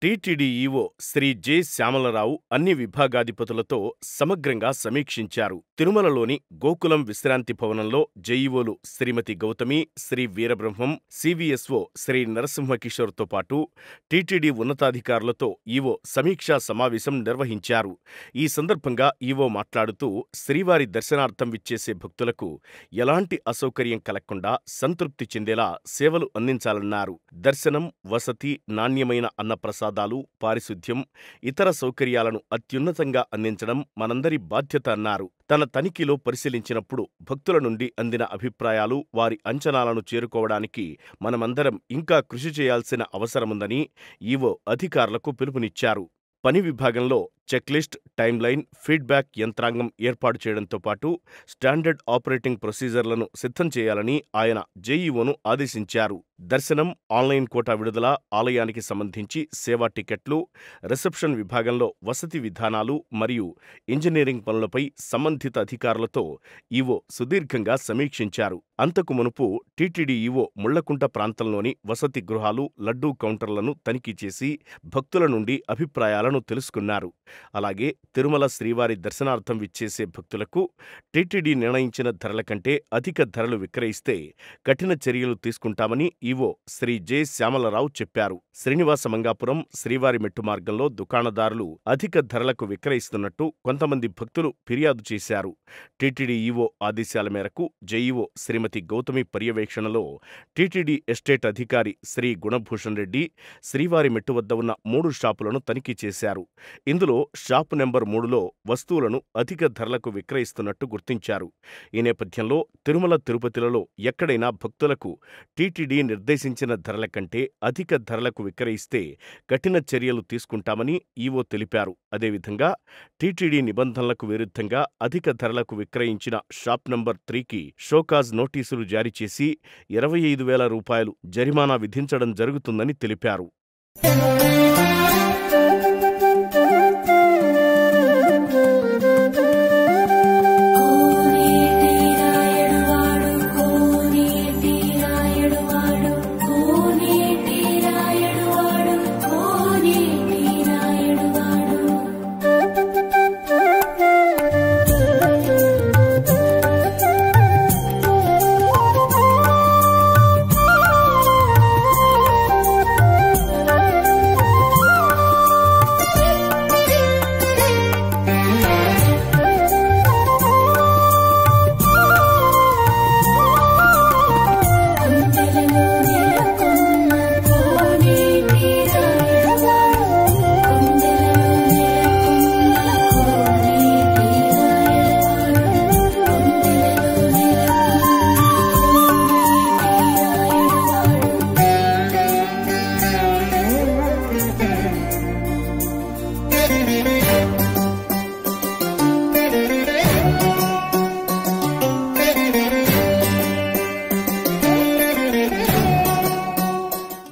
TTD EO Shri J. Syamala Rao అన్ని విభాగాధిపతులతో సమగ్రంగా సమీక్షించారు. తిరుమలలోని గోకులం విశ్రాంతి భవనంలో జెఇఓలు శ్రీమతి గౌతమి, శ్రీ వీరబ్రహ్మం, సివిఎస్ఓ శ్రీ నరసింహకిషోర్తో పాటు టీటీడీ ఉన్నతాధికారులతో ఈవో సమీక్షా సమావేశం నిర్వహించారు. ఈ సందర్భంగా ఈవో మాట్లాడుతూ శ్రీవారి దర్శనార్థం విచ్చేసే భక్తులకు ఎలాంటి అసౌకర్యం కలగకుండా సంతృప్తి చెందేలా సేవలు అందించాలన్నారు. దర్శనం, వసతి, నాణ్యమైన అన్నప్రసాదాలు, పారిశుద్ధ్యం, ఇతర సౌకర్యాలను అత్యున్నతంగా అందించడం మనందరి బాధ్యత అన్నారు. తన తనిఖీలో పరిశీలించినప్పుడు భక్తుల నుండి అందిన అభిప్రాయాలు, వారి అంచనాలను చేరుకోవడానికి మనమందరం ఇంకా కృషి చేయాల్సిన అవసరముందని ఈవో అధికారులకు పిలుపునిచ్చారు. పని విభాగంలో చెక్లిస్ట్, టైమ్లైన్, ఫీడ్బ్యాక్ యంత్రాంగం ఏర్పాటు చేయడంతో పాటు స్టాండర్డ్ ఆపరేటింగ్ ప్రొసీజర్లను సిద్ధం చేయాలని ఆయన జెఇఓను ఆదేశించారు. దర్శనం, ఆన్లైన్ కోటా విడుదల, ఆలయానికి సంబంధించి సేవా టికెట్లు, రిసెప్షన్ విభాగంలో వసతి విధానాలు మరియు ఇంజనీరింగ్ పనులపై సంబంధిత అధికారులతో ఈవో సుదీర్ఘంగా సమీక్షించారు. అంతకు మునుపు టీటీడీ ఈవో ముళ్లకుంట ప్రాంతంలోని వసతి గృహాలు, లడ్డూ కౌంటర్లను తనిఖీ చేసి భక్తుల నుండి అభిప్రాయాలను తెలుసుకున్నారు. అలాగే తిరుమల శ్రీవారి దర్శనార్థం విచ్చేసే భక్తులకు టీటీడీ నిర్ణయించిన ధరల కంటే అధిక ధరలు విక్రయిస్తే కఠిన చర్యలు తీసుకుంటామని ఈవో శ్రీ జె. శ్యామలరావు చెప్పారు. శ్రీనివాస మంగాపురం శ్రీవారి మెట్టు మార్గంలో దుకాణదారులు అధిక ధరలకు విక్రయిస్తున్నట్టు కొంతమంది భక్తులు ఫిర్యాదు చేశారు. టీటీడీ ఈవో ఆదేశాల మేరకు జెఇఓ శ్రీమతి గౌతమి పర్యవేక్షణలో టీటీడీ ఎస్టేట్ అధికారి శ్రీ గుణభూషణ్ రెడ్డి శ్రీవారి మెట్టు వద్ద ఉన్న 3 షాపులను తనిఖీ చేశారు. ఇందులో షాపు నెంబర్ 3లో వస్తువులను అధిక ధరలకు విక్రయిస్తున్నట్టు గుర్తించారు. ఈ నేపథ్యంలో తిరుమల తిరుపతిలలో ఎక్కడైనా భక్తులకు టీటీడీ నిర్దేశించిన ధరల కంటే అధిక ధరలకు విక్రయిస్తే కఠిన చర్యలు తీసుకుంటామని ఈవో తెలిపారు. అదేవిధంగా టీటీడీ నిబంధనలకు విరుద్ధంగా అధిక ధరలకు విక్రయించిన షాప్ నంబర్ 3కి షోకాజ్ నోటీసులు జారీ చేసి 25,000 రూపాయలు జరిమానా విధించడం జరుగుతుందని తెలిపారు.